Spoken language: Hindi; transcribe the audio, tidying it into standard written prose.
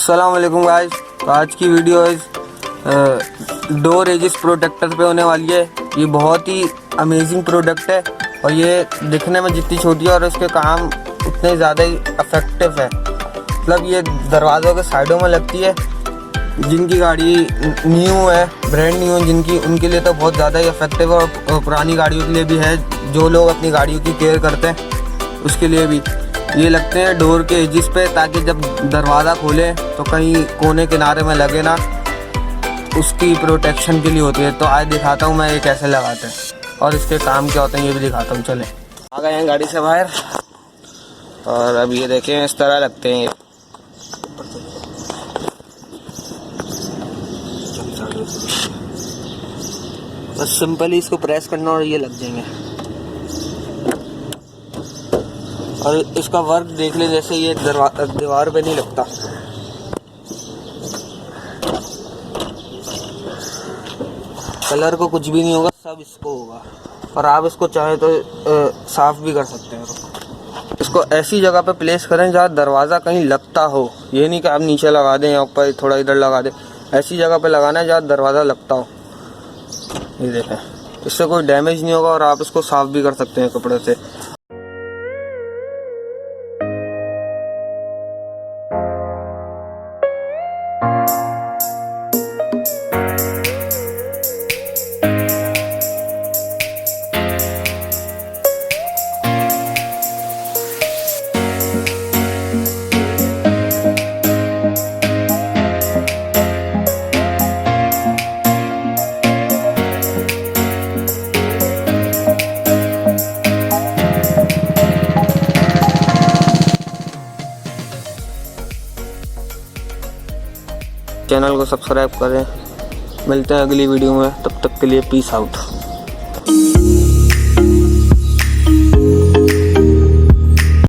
अस्सलाम वालेकुम गाइस। तो आज की वीडियो इस डोर एजिस प्रोटेक्टर पे होने वाली है। ये बहुत ही अमेजिंग प्रोडक्ट है और ये दिखने में जितनी छोटी है और इसके काम उतने ज़्यादा ही इफेक्टिव है। मतलब ये दरवाज़ों के साइडों में लगती है। जिनकी गाड़ी न्यू है, ब्रांड न्यू है जिनकी, उनके लिए तो बहुत ज़्यादा ही इफेक्टिव है और पुरानी गाड़ियों के लिए भी है। जो लोग अपनी गाड़ियों की केयर करते हैं उसके लिए भी ये लगते हैं डोर के एजिस पे, ताकि जब दरवाज़ा खोले तो कहीं कोने किनारे में लगे ना, उसकी प्रोटेक्शन के लिए होती है। तो आज दिखाता हूँ मैं ये कैसे लगाते हैं और इसके काम क्या होते हैं, ये भी दिखाता हूँ। चले आ गए हैं गाड़ी से बाहर और अब ये देखें इस तरह लगते हैं। बस सिंपली इसको प्रेस करना और ये लग जाएंगे। और इसका वर्क देख ले, जैसे ये दीवार पे नहीं लगता। कलर को कुछ भी नहीं होगा, सब इसको होगा। और आप इसको चाहे तो साफ भी कर सकते हैं। इसको ऐसी जगह पे प्लेस करें जहाँ दरवाज़ा कहीं लगता हो। ये नहीं कि आप नीचे लगा दें या ऊपर थोड़ा इधर लगा दें। ऐसी जगह पे लगाना है जहाँ दरवाज़ा लगता हो। ये देखें, इससे कोई डैमेज नहीं होगा और आप इसको साफ भी कर सकते हैं कपड़े से। चैनल को सब्सक्राइब करें। मिलते हैं अगली वीडियो में, तब तक के लिए पीस आउट।